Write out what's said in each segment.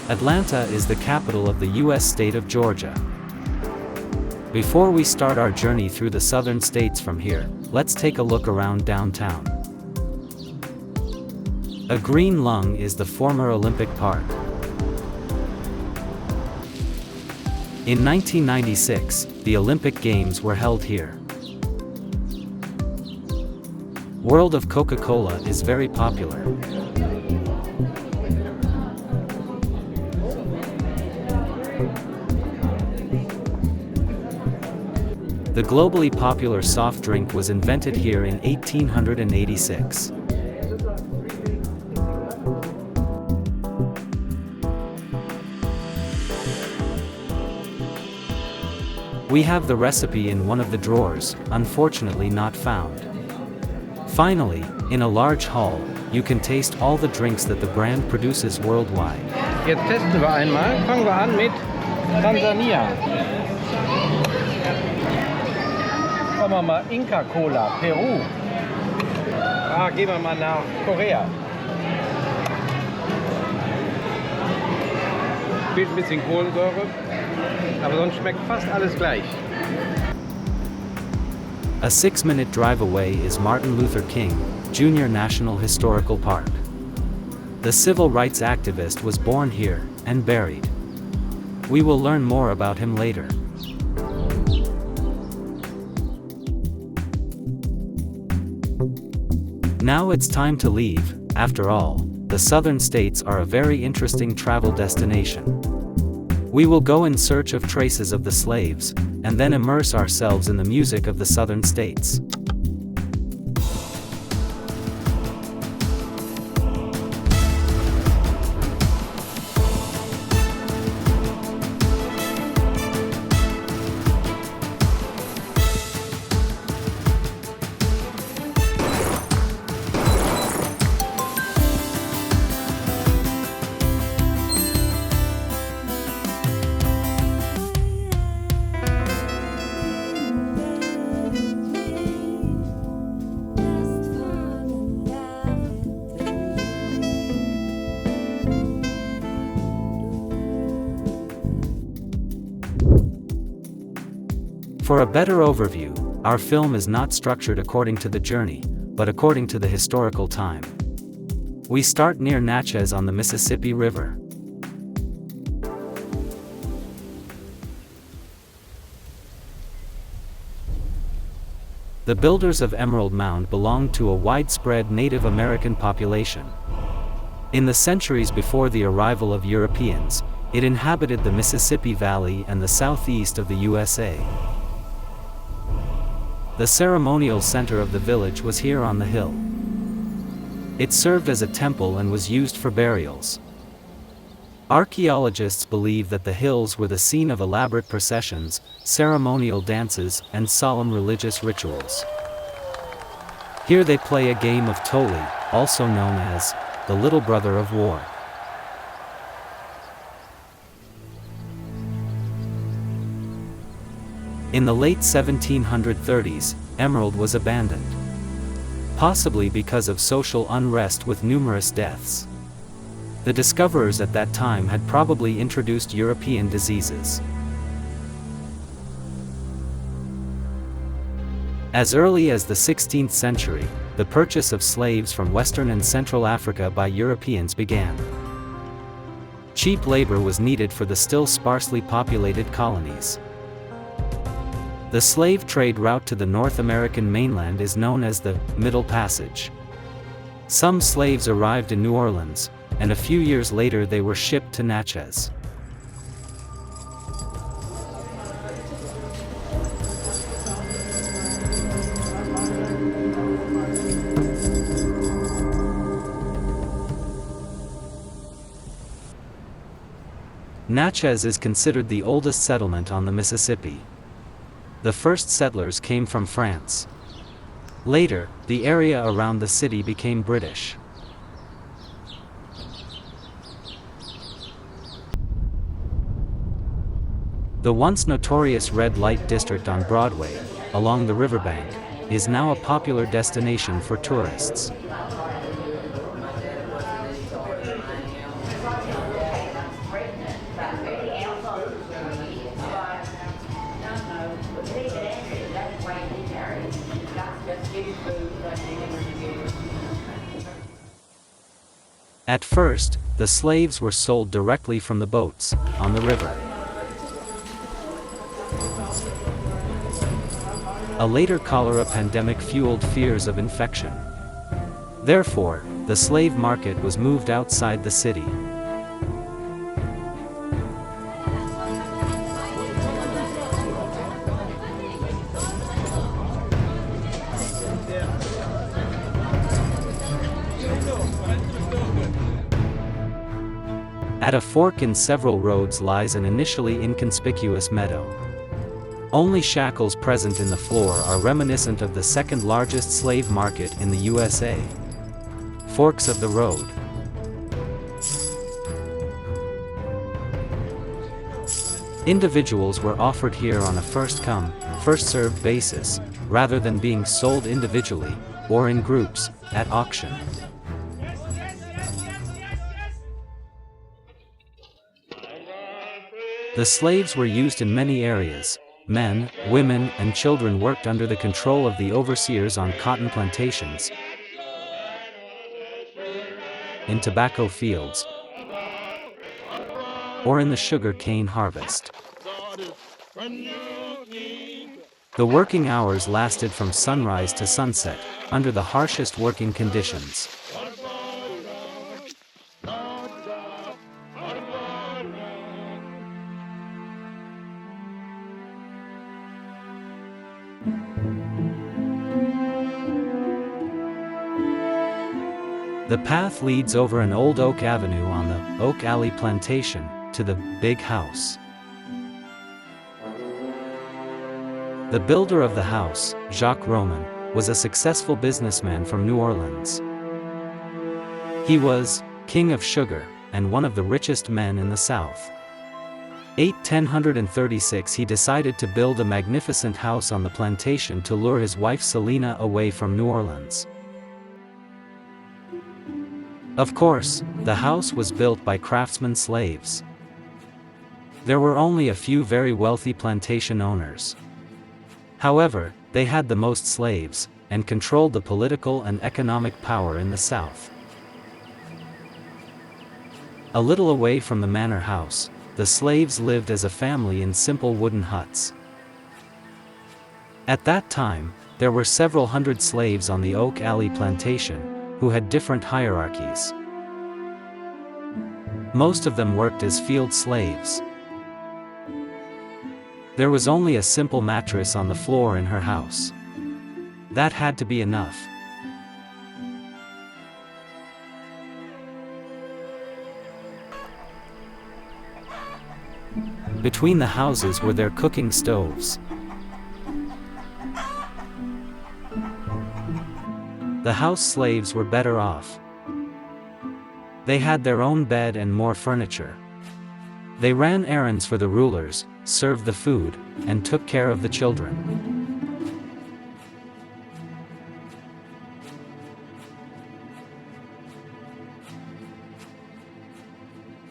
Atlanta is the capital of the U.S. state of Georgia. Before we start our journey through the southern states from here, let's take a look around downtown. A green lung is the former Olympic Park. In 1996, the Olympic Games were held here. World of Coca-Cola is very popular. The globally popular soft drink was invented here in 1886. We have the recipe in one of the drawers, unfortunately not found. Finally, in a large hall, you can taste all the drinks that the brand produces worldwide. Jetzt testen wir einmal. Fangen wir an mit Tansania. Kommen wir mal Inca Cola, Peru. Gehen wir mal nach Korea. Fehlt ein bisschen Kohlensäure, aber sonst schmeckt fast alles gleich. A 6-minute drive away is Martin Luther King, Jr. National Historical Park. The civil rights activist was born here and buried. We will learn more about him later. Now it's time to leave. After all, the southern states are a very interesting travel destination. We will go in search of traces of the slaves, and then immerse ourselves in the music of the southern states. For a better overview, our film is not structured according to the journey, but according to the historical time. We start near Natchez on the Mississippi River. The builders of Emerald Mound belonged to a widespread Native American population. In the centuries before the arrival of Europeans, it inhabited the Mississippi Valley and the southeast of the USA. The ceremonial center of the village was here on the hill. It served as a temple and was used for burials. Archaeologists believe that the hills were the scene of elaborate processions, ceremonial dances, and solemn religious rituals. Here they play a game of toli, also known as the little brother of war. In the late 1730s, Emerald was abandoned. Possibly because of social unrest with numerous deaths. The discoverers at that time had probably introduced European diseases. As early as the 16th century, the purchase of slaves from Western and Central Africa by Europeans began. Cheap labor was needed for the still sparsely populated colonies. The slave trade route to the North American mainland is known as the Middle Passage. Some slaves arrived in New Orleans, and a few years later they were shipped to Natchez. Natchez is considered the oldest settlement on the Mississippi. The first settlers came from France. Later, the area around the city became British. The once notorious red light district on Broadway, along the riverbank, is now a popular destination for tourists. At first, the slaves were sold directly from the boats, on the river. A later cholera pandemic fueled fears of infection. Therefore, the slave market was moved outside the city. At a fork in several roads lies an initially inconspicuous meadow. Only shackles present in the floor are reminiscent of the second largest slave market in the USA. Forks of the road. Individuals were offered here on a first-come, first-served basis, rather than being sold individually, or in groups, at auction. The slaves were used in many areas. Men, women, and children worked under the control of the overseers on cotton plantations, in tobacco fields, or in the sugar cane harvest. The working hours lasted from sunrise to sunset, under the harshest working conditions. The path leads over an old oak avenue on the Oak Alley Plantation, to the big house. The builder of the house, Jacques Roman, was a successful businessman from New Orleans. He was king of sugar, and one of the richest men in the South. 1036 he decided to build a magnificent house on the plantation to lure his wife Selina away from New Orleans. Of course, the house was built by craftsman slaves. There were only a few very wealthy plantation owners. However, they had the most slaves, and controlled the political and economic power in the South. A little away from the manor house, the slaves lived as a family in simple wooden huts. At that time, there were several hundred slaves on the Oak Alley Plantation, who had different hierarchies. Most of them worked as field slaves. There was only a simple mattress on the floor in her house. That had to be enough. Between the houses were their cooking stoves. The house slaves were better off. They had their own bed and more furniture. They ran errands for the rulers, served the food, and took care of the children.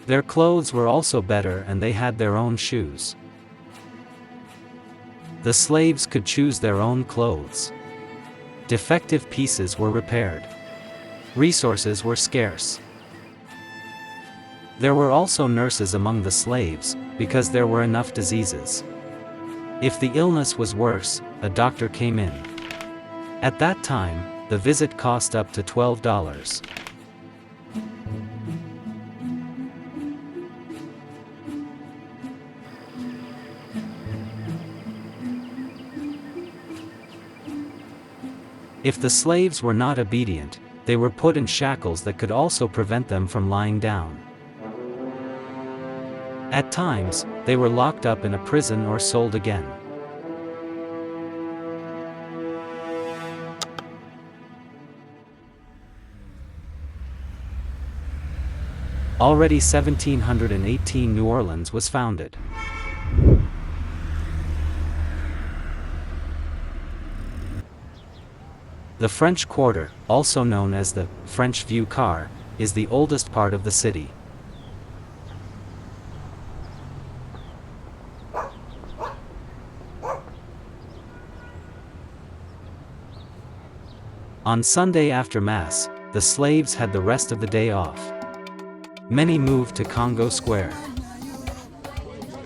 Their clothes were also better and they had their own shoes. The slaves could choose their own clothes. Defective pieces were repaired. Resources were scarce. There were also nurses among the slaves, because there were enough diseases. If the illness was worse, a doctor came in. At that time, the visit cost up to $12. If the slaves were not obedient, they were put in shackles that could also prevent them from lying down. At times, they were locked up in a prison or sold again. Already 1718 New Orleans was founded. The French Quarter, also known as the French View Car, is the oldest part of the city. On Sunday after Mass, the slaves had the rest of the day off. Many moved to Congo Square.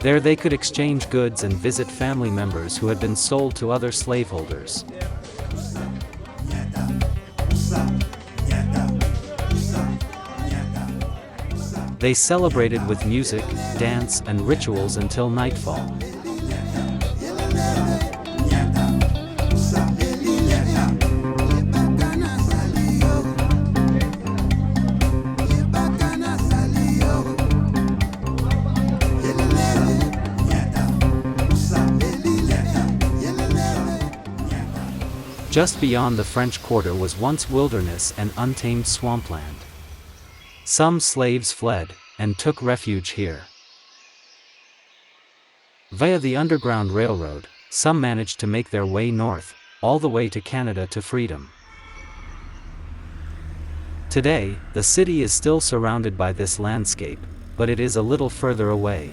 There they could exchange goods and visit family members who had been sold to other slaveholders. They celebrated with music, dance, and rituals until nightfall. Just beyond the French Quarter was once wilderness and untamed swampland. Some slaves fled, and took refuge here. Via the Underground Railroad, some managed to make their way north, all the way to Canada to freedom. Today, the city is still surrounded by this landscape, but it is a little further away.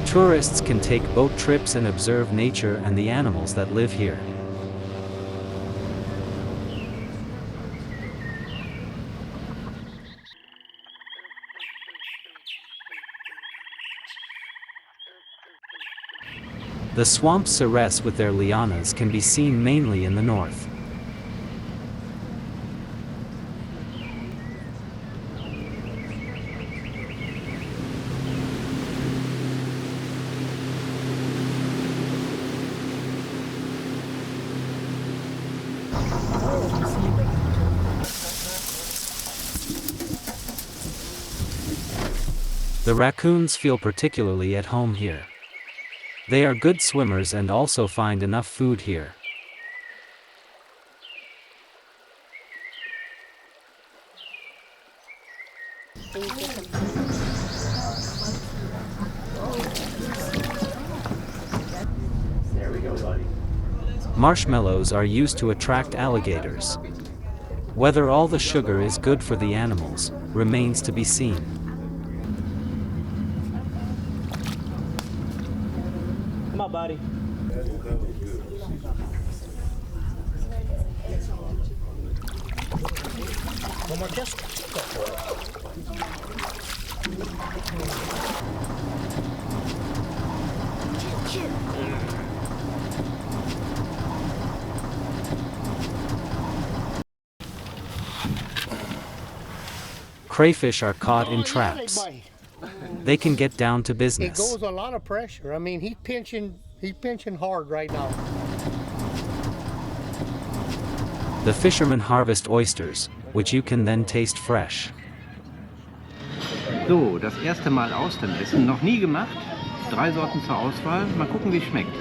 Tourists can take boat trips and observe nature and the animals that live here. The swamp cereus with their lianas can be seen mainly in the north. The raccoons feel particularly at home here. They are good swimmers and also find enough food here. There we go, buddy. Marshmallows are used to attract alligators. Whether all the sugar is good for the animals remains to be seen. Come on, buddy. One more kiss. Crayfish are caught in traps. They can get down to business. It goes a lot of pressure. I mean, he's pinching hard right now. The fishermen harvest oysters, which you can then taste fresh. So, das erste Mal Austern essen, noch nie gemacht. 3 Sorten zur Auswahl. Mal gucken, wie es schmeckt.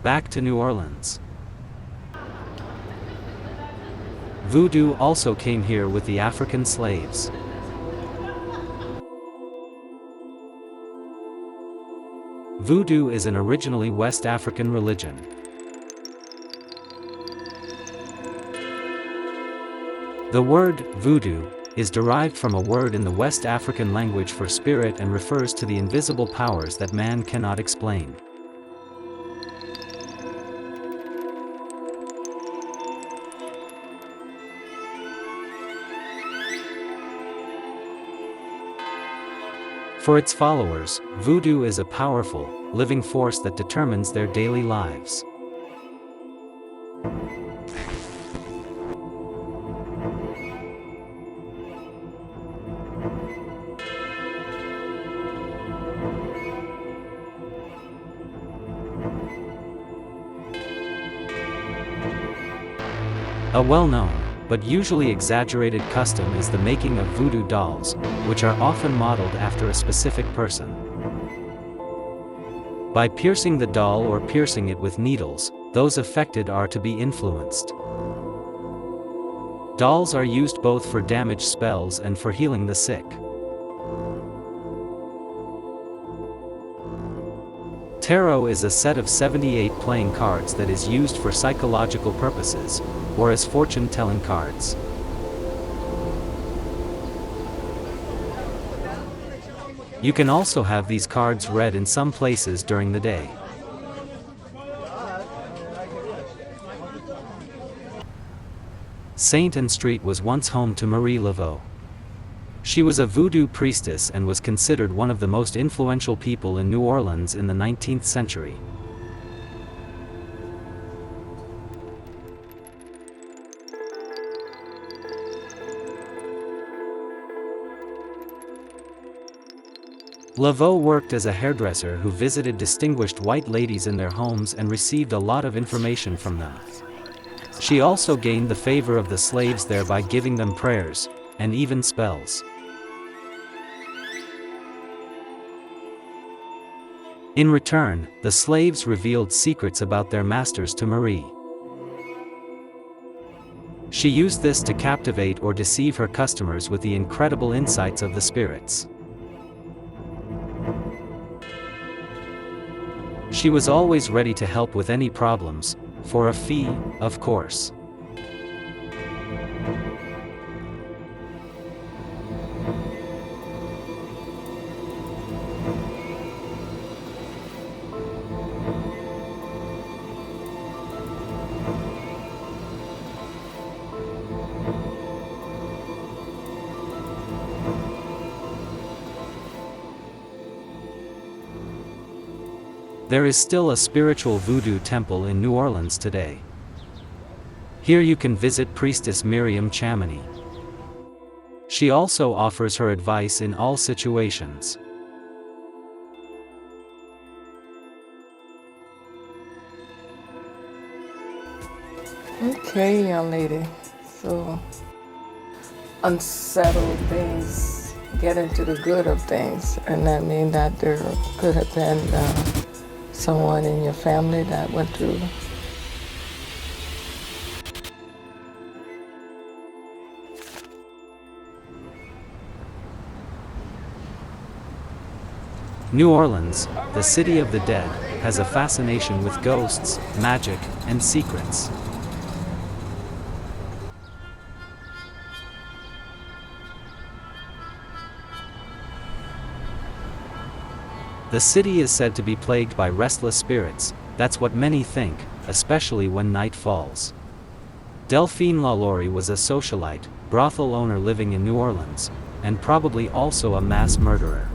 Back to New Orleans. Voodoo also came here with the African slaves. Voodoo is an originally West African religion. The word voodoo is derived from a word in the West African language for spirit and refers to the invisible powers that man cannot explain. For its followers, voodoo is a powerful, living force that determines their daily lives. A well-known, but usually exaggerated custom is the making of voodoo dolls, which are often modeled after a specific person. By piercing the doll or piercing it with needles, those affected are to be influenced. Dolls are used both for damage spells and for healing the sick. Tarot is a set of 78 playing cards that is used for psychological purposes, or as fortune-telling cards. You can also have these cards read in some places during the day. Saint Anne Street was once home to Marie Laveau. She was a voodoo priestess and was considered one of the most influential people in New Orleans in the 19th century. Laveau worked as a hairdresser who visited distinguished white ladies in their homes and received a lot of information from them. She also gained the favor of the slaves there by giving them prayers, and even spells. In return, the slaves revealed secrets about their masters to Marie. She used this to captivate or deceive her customers with the incredible insights of the spirits. She was always ready to help with any problems, for a fee, of course. There is still a spiritual voodoo temple in New Orleans today. Here you can visit Priestess Miriam Chamonix. She also offers her advice in all situations. Okay, young lady. So, unsettled things get into the good of things, and that means that there could have been someone in your family that went through. New Orleans, the city of the dead, has a fascination with ghosts, magic, and secrets. The city is said to be plagued by restless spirits. That's what many think, especially when night falls. Delphine LaLaurie was a socialite, brothel owner living in New Orleans, and probably also a mass murderer.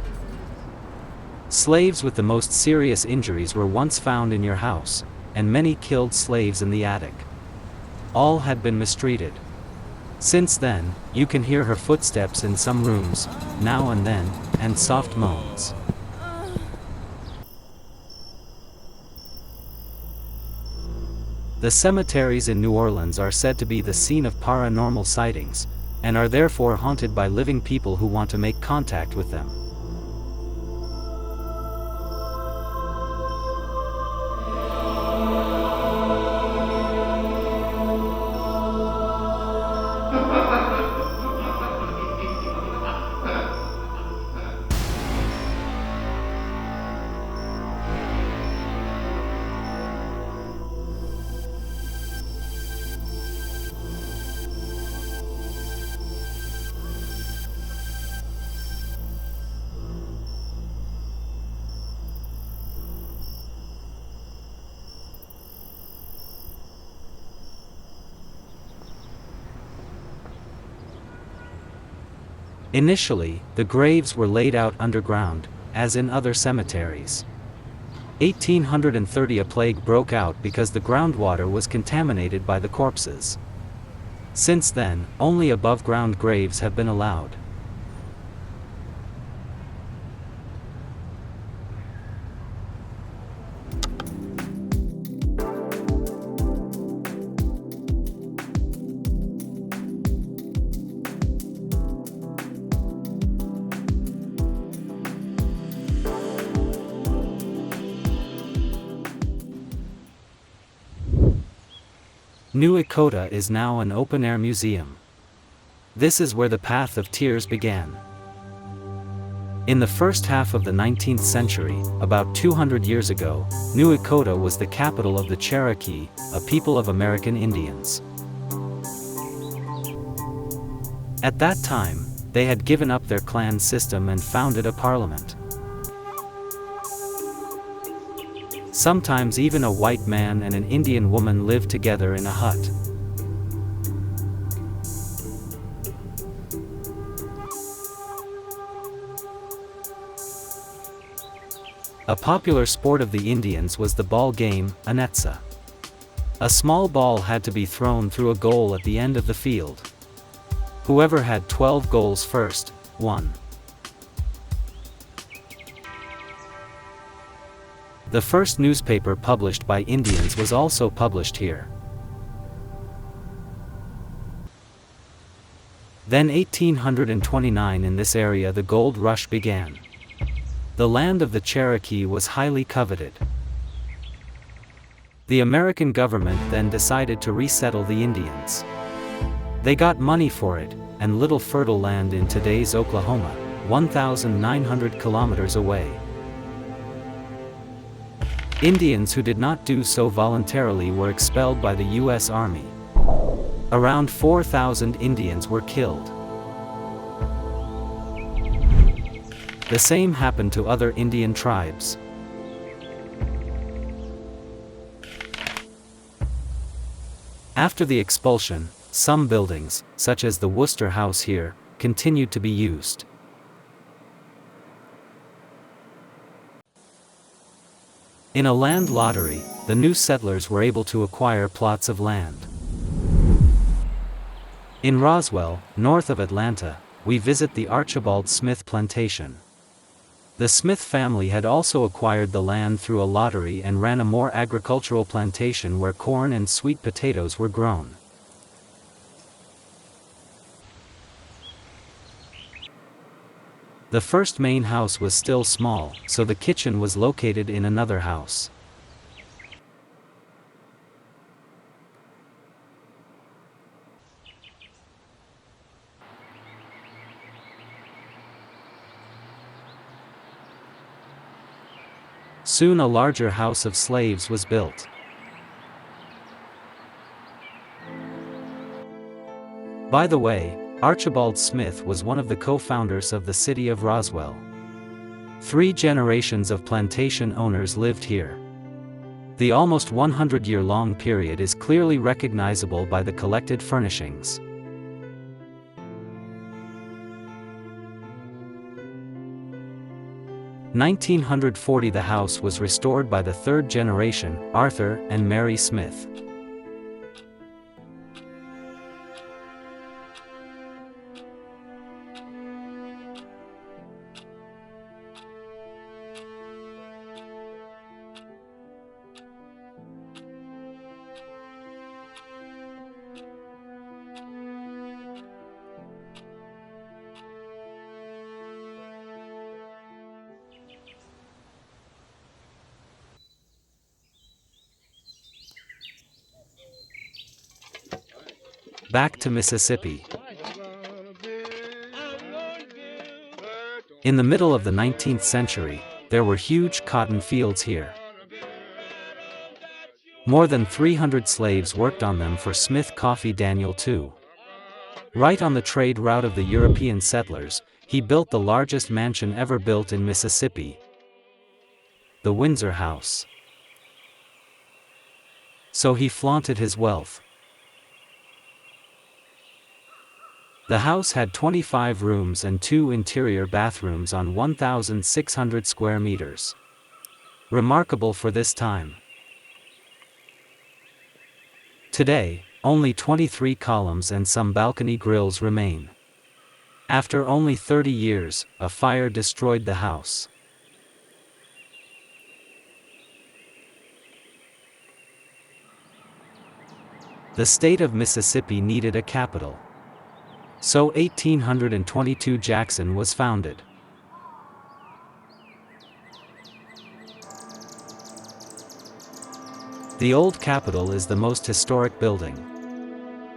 Slaves with the most serious injuries were once found in your house, and many killed slaves in the attic. All had been mistreated. Since then, you can hear her footsteps in some rooms, now and then, and soft moans. The cemeteries in New Orleans are said to be the scene of paranormal sightings, and are therefore haunted by living people who want to make contact with them. Initially, the graves were laid out underground, as in other cemeteries. 1830 a plague broke out because the groundwater was contaminated by the corpses. Since then, only above-ground graves have been allowed. New Echota is now an open-air museum. This is where the Path of Tears began. In the first half of the 19th century, about 200 years ago, New Echota was the capital of the Cherokee, a people of American Indians. At that time, they had given up their clan system and founded a parliament. Sometimes even a white man and an Indian woman lived together in a hut. A popular sport of the Indians was the ball game, anetsa. A small ball had to be thrown through a goal at the end of the field. Whoever had 12 goals first, won. The first newspaper published by Indians was also published here. Then 1829 in this area the gold rush began. The land of the Cherokee was highly coveted. The American government then decided to resettle the Indians. They got money for it, and little fertile land in today's Oklahoma, 1,900 kilometers away. Indians who did not do so voluntarily were expelled by the U.S. Army. Around 4,000 Indians were killed. The same happened to other Indian tribes. After the expulsion, some buildings, such as the Worcester House here, continued to be used. In a land lottery, the new settlers were able to acquire plots of land. In Roswell, north of Atlanta, we visit the Archibald Smith Plantation. The Smith family had also acquired the land through a lottery and ran a more agricultural plantation where corn and sweet potatoes were grown. The first main house was still small, so the kitchen was located in another house. Soon a larger house of slaves was built. By the way, Archibald Smith was one of the co-founders of the city of Roswell. 3 generations of plantation owners lived here. The almost 100-year-long period is clearly recognizable by the collected furnishings. In 1940 the house was restored by the 3rd generation, Arthur and Mary Smith. Back to Mississippi. In the middle of the 19th century, there were huge cotton fields here. More than 300 slaves worked on them for Smith Coffee Daniel II. Right on the trade route of the European settlers, he built the largest mansion ever built in Mississippi, the Windsor House. So he flaunted his wealth. The house had 25 rooms and 2 interior bathrooms on 1,600 square meters. Remarkable for this time. Today, only 23 columns and some balcony grills remain. After only 30 years, a fire destroyed the house. The state of Mississippi needed a capital. So 1822 Jackson was founded. The old Capitol is the most historic building.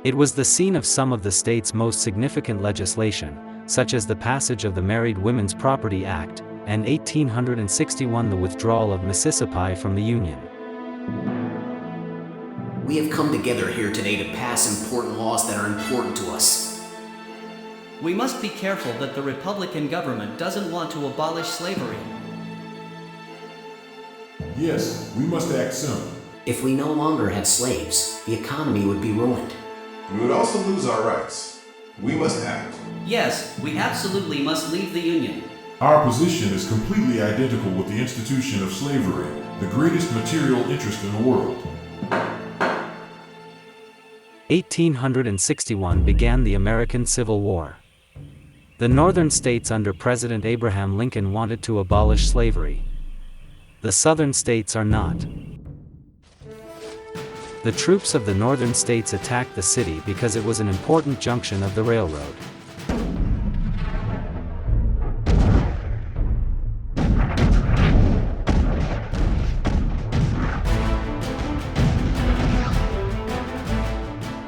It was the scene of some of the state's most significant legislation, such as the passage of the Married Women's Property Act, and 1861 the withdrawal of Mississippi from the Union. We have come together here today to pass important laws that are important to us. We must be careful that the Republican government doesn't want to abolish slavery. Yes, we must act soon. If we no longer had slaves, the economy would be ruined. We would also lose our rights. We must act. Yes, we absolutely must leave the Union. Our position is completely identical with the institution of slavery, the greatest material interest in the world. 1861 began the American Civil War. The northern states under President Abraham Lincoln wanted to abolish slavery. The southern states are not. The troops of the northern states attacked the city because it was an important junction of the railroad.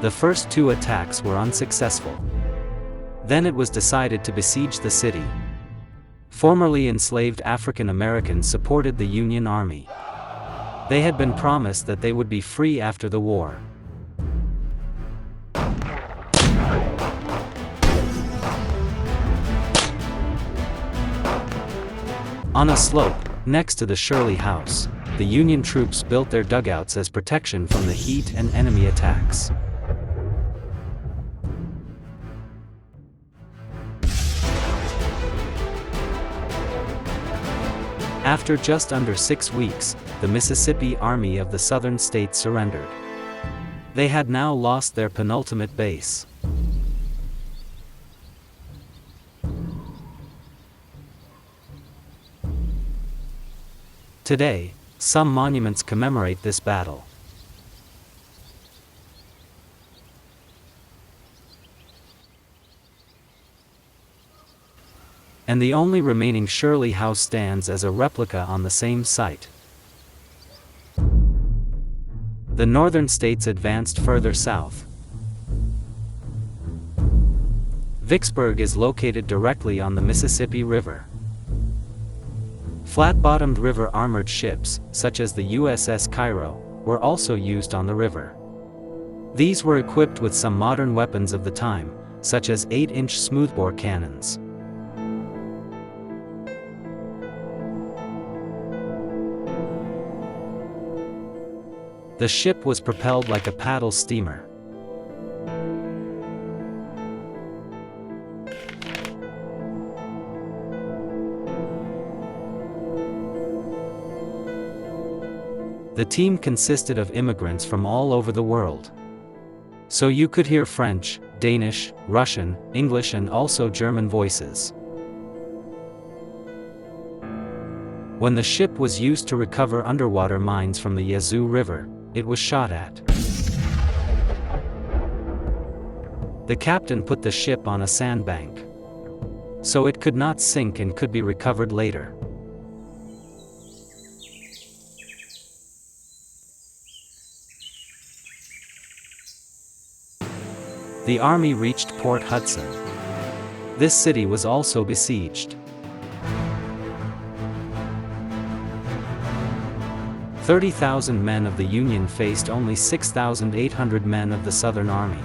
The first two attacks were unsuccessful. Then it was decided to besiege the city. Formerly enslaved African Americans supported the Union Army. They had been promised that they would be free after the war. On a slope, next to the Shirley House, the Union troops built their dugouts as protection from the heat and enemy attacks. After just under 6 weeks, the Mississippi Army of the Southern States surrendered. They had now lost their penultimate base. Today, some monuments commemorate this battle. And the only remaining Shirley House stands as a replica on the same site. The northern states advanced further south. Vicksburg is located directly on the Mississippi River. Flat-bottomed river armored ships, such as the USS Cairo, were also used on the river. These were equipped with some modern weapons of the time, such as 8-inch smoothbore cannons. The ship was propelled like a paddle steamer. The team consisted of immigrants from all over the world. So you could hear French, Danish, Russian, English and also German voices. When the ship was used to recover underwater mines from the Yazoo River, it was shot at. The captain put the ship on a sandbank, so it could not sink and could be recovered later. The army reached Port Hudson. This city was also besieged. 30,000 men of the Union faced only 6,800 men of the Southern Army.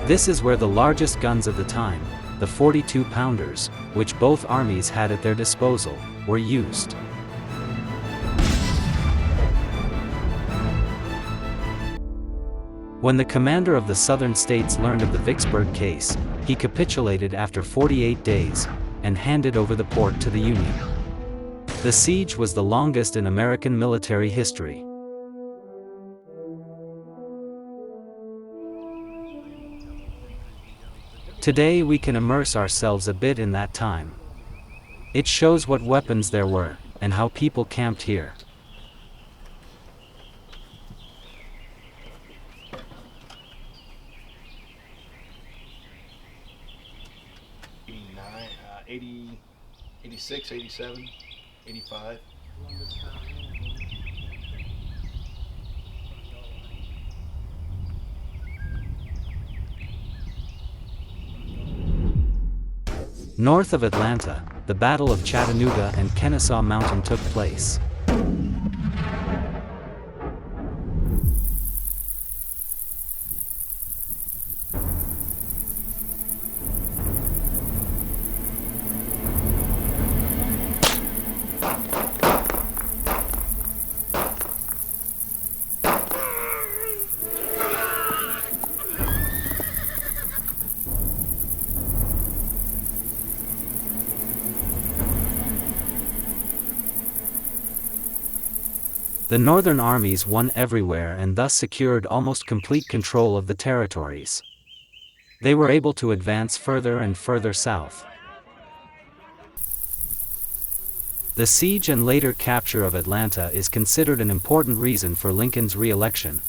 This is where the largest guns of the time, the 42-pounders, which both armies had at their disposal, were used. When the commander of the southern states learned of the Vicksburg case, he capitulated after 48 days, and handed over the port to the Union. The siege was the longest in American military history. Today we can immerse ourselves a bit in that time. It shows what weapons there were, and how people camped here. '89, 80, 86, 87, 85. North of Atlanta, the Battle of Chattanooga and Kennesaw Mountain took place. The Northern armies won everywhere and thus secured almost complete control of the territories. They were able to advance further and further south. The siege and later capture of Atlanta is considered an important reason for Lincoln's re-election,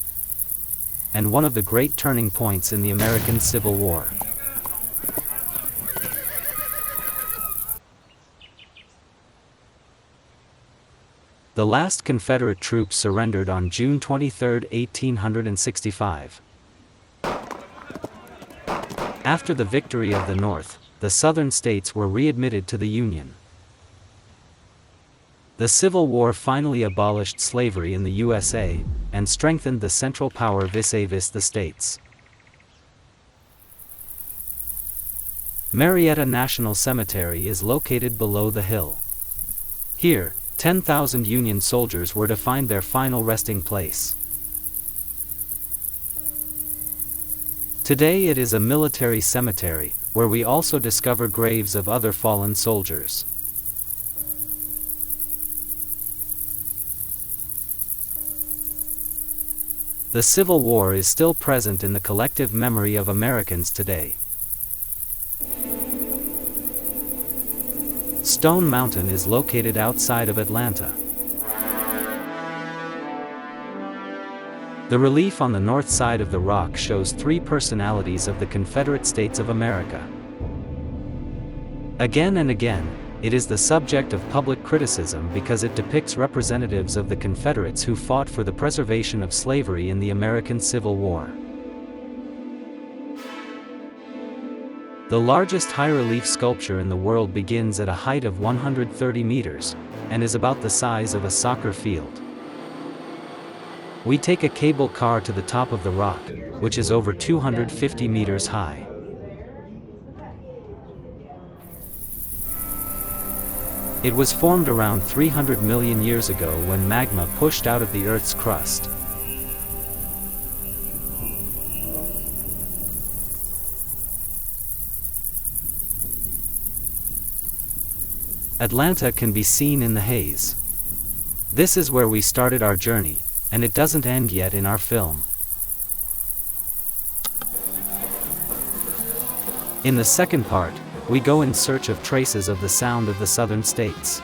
and one of the great turning points in the American Civil War. The last Confederate troops surrendered on June 23, 1865. After the victory of the North, the Southern states were readmitted to the Union. The Civil War finally abolished slavery in the USA, and strengthened the central power vis-a-vis the states. Marietta National Cemetery is located below the hill. Here, 10,000 Union soldiers were to find their final resting place. Today it is a military cemetery, where we also discover graves of other fallen soldiers. The Civil War is still present in the collective memory of Americans today. Stone Mountain is located outside of Atlanta. The relief on the north side of the rock shows three personalities of the Confederate States of America. Again and again, it is the subject of public criticism because it depicts representatives of the Confederates who fought for the preservation of slavery in the American Civil War. The largest high-relief sculpture in the world begins at a height of 130 meters, and is about the size of a soccer field. We take a cable car to the top of the rock, which is over 250 meters high. It was formed around 300 million years ago when magma pushed out of the Earth's crust. Atlanta can be seen in the haze. This is where we started our journey, and it doesn't end yet in our film. In the second part, we go in search of traces of the sound of the southern states.